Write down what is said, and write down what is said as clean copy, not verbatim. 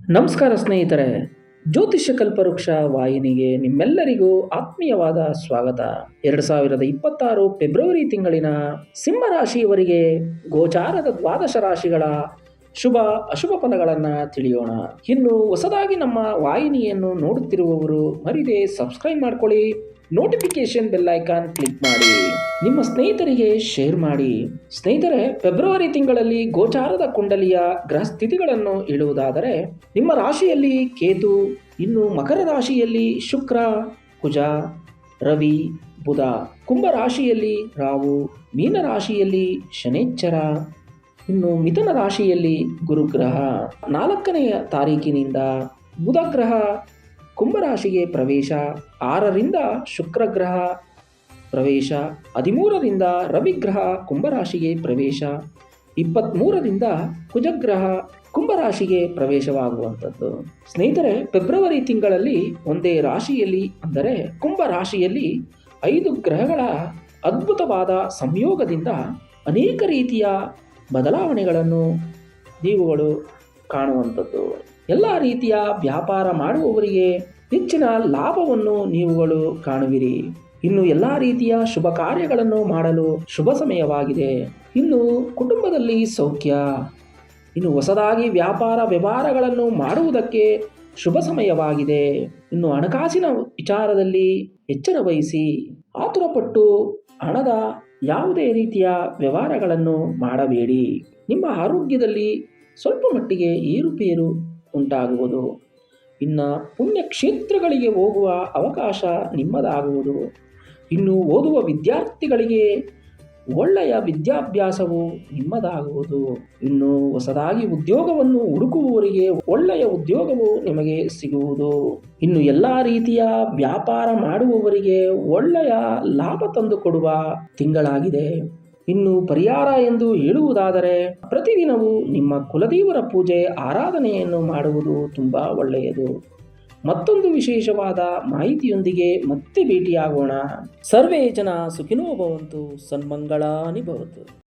ನಮಸ್ಕಾರ ಸ್ನೇಹಿತರೆ, ಜ್ಯೋತಿಷ್ಯ ಕಲ್ಪವೃಕ್ಷ ವಾಹಿನಿಗೆ ನಿಮ್ಮೆಲ್ಲರಿಗೂ ಆತ್ಮೀಯವಾದ ಸ್ವಾಗತ. 2026 ಫೆಬ್ರವರಿ ತಿಂಗಳಿನ ಸಿಂಹ ರಾಶಿಯವರಿಗೆ ಗೋಚಾರದ ದ್ವಾದಶ ರಾಶಿಗಳ ಶುಭ ಅಶುಭ ಫಲಗಳನ್ನು ತಿಳಿಯೋಣ. ಇನ್ನು ಹೊಸದಾಗಿ ನಮ್ಮ ವಾಹಿನಿಯನ್ನು ನೋಡುತ್ತಿರುವವರು ಮರಿದೆ ಸಬ್ಸ್ಕ್ರೈಬ್ ಮಾಡ್ಕೊಳ್ಳಿ, ನೋಟಿಫಿಕೇಶನ್ ಬೆಲ್ ಐಕಾನ್ ಕ್ಲಿಕ್ ಮಾಡಿ, ನಿಮ್ಮ ಸ್ನೇಹಿತರಿಗೆ ಶೇರ್ ಮಾಡಿ. ಸ್ನೇಹಿತರೆ, ಫೆಬ್ರವರಿ ತಿಂಗಳಲ್ಲಿ ಗೋಚಾರದ ಕುಂಡಲಿಯ ಗ್ರಹ ಸ್ಥಿತಿಗಳನ್ನು ಹೇಳುವುದಾದರೆ, ನಿಮ್ಮ ರಾಶಿಯಲ್ಲಿ ಕೇತು, ಇನ್ನು ಮಕರ ರಾಶಿಯಲ್ಲಿ ಶುಕ್ರ, ಕುಜ, ರವಿ, ಬುಧ, ಕುಂಭ ರಾಶಿಯಲ್ಲಿ ರಾಹು, ಮೀನ ರಾಶಿಯಲ್ಲಿ ಶನೇಶ್ಚರ, ಇನ್ನು ಮಿಥುನ ರಾಶಿಯಲ್ಲಿ ಗುರುಗ್ರಹ. 4ನೇ ತಾರೀಕಿನಿಂದ ಬುಧ ಗ್ರಹ ಕುಂಭರಾಶಿಗೆ ಪ್ರವೇಶ, 6ರಿಂದ ಶುಕ್ರ ಗ್ರಹ ಪ್ರವೇಶ, 13ರಿಂದ ರವಿಗ್ರಹ ಕುಂಭರಾಶಿಗೆ ಪ್ರವೇಶ, 23ರಿಂದ ಕುಜಗ್ರಹ ಕುಂಭರಾಶಿಗೆ ಪ್ರವೇಶವಾಗುವಂಥದ್ದು. ಸ್ನೇಹಿತರೆ, ಫೆಬ್ರವರಿ ತಿಂಗಳಲ್ಲಿ ಒಂದೇ ರಾಶಿಯಲ್ಲಿ ಅಂದರೆ ಕುಂಭ ರಾಶಿಯಲ್ಲಿ 5 ಗ್ರಹಗಳ ಅದ್ಭುತವಾದ ಸಂಯೋಗದಿಂದ ಅನೇಕ ರೀತಿಯ ಬದಲಾವಣೆಗಳನ್ನು ನೀವುಗಳು ಕಾಣುವಂಥದ್ದು. ಎಲ್ಲ ರೀತಿಯ ವ್ಯಾಪಾರ ಮಾಡುವವರಿಗೆ ಹೆಚ್ಚಿನ ಲಾಭವನ್ನು ನೀವುಗಳು ಕಾಣುವಿರಿ. ಇನ್ನು ಎಲ್ಲ ರೀತಿಯ ಶುಭ ಕಾರ್ಯಗಳನ್ನು ಮಾಡಲು ಶುಭ ಸಮಯವಾಗಿದೆ. ಇನ್ನು ಕುಟುಂಬದಲ್ಲಿ ಸೌಖ್ಯ, ಇನ್ನು ಹೊಸದಾಗಿ ವ್ಯಾಪಾರ ವ್ಯವಹಾರಗಳನ್ನು ಮಾಡುವುದಕ್ಕೆ ಶುಭ ಸಮಯವಾಗಿದೆ. ಇನ್ನು ಹಣಕಾಸಿನ ವಿಚಾರದಲ್ಲಿ ಎಚ್ಚರ ವಹಿಸಿ, ಆತುರಪಟ್ಟು ಹಣದ ಯಾವುದೇ ರೀತಿಯ ವ್ಯವಹಾರಗಳನ್ನು ಮಾಡಬೇಡಿ. ನಿಮ್ಮ ಆರೋಗ್ಯದಲ್ಲಿ ಸ್ವಲ್ಪ ಮಟ್ಟಿಗೆ ಏರುಪೇರು ಉಂಟಾಗುವುದು. ಇನ್ನು ಪುಣ್ಯಕ್ಷೇತ್ರಗಳಿಗೆ ಹೋಗುವ ಅವಕಾಶ ನಿಮ್ಮದಾಗುವುದು. ಇನ್ನು ಓದುವ ವಿದ್ಯಾರ್ಥಿಗಳಿಗೆ ಒಳ್ಳೆಯ ವಿದ್ಯಾಭ್ಯಾಸವು ನಿಮ್ಮದಾಗುವುದು. ಇನ್ನು ಹೊಸದಾಗಿ ಉದ್ಯೋಗವನ್ನು ಹುಡುಕುವವರಿಗೆ ಒಳ್ಳೆಯ ಉದ್ಯೋಗವು ನಿಮಗೆ ಸಿಗುವುದು. ಇನ್ನು ಎಲ್ಲ ರೀತಿಯ ವ್ಯಾಪಾರ ಮಾಡುವವರಿಗೆ ಒಳ್ಳೆಯ ಲಾಭ ತಂದುಕೊಡುವ ತಿಂಗಳಾಗಿದೆ. ಇನ್ನು ಪರಿಹಾರ ಎಂದು ಹೇಳುವುದಾದರೆ, ಪ್ರತಿದಿನವೂ ನಿಮ್ಮ ಕುಲದೇವರ ಪೂಜೆ ಆರಾಧನೆಯನ್ನು ಮಾಡುವುದು ತುಂಬ ಒಳ್ಳೆಯದು. ಮತ್ತೊಂದು ವಿಶೇಷವಾದ ಮಾಹಿತಿಯೊಂದಿಗೆ ಮತ್ತೆ ಭೇಟಿಯಾಗೋಣ. ಸರ್ವೇ ಜನ ಸುಖಿನೋ ಭವಂತು, ಸನ್ಮಂಗಳಾನಿ ಭವತು.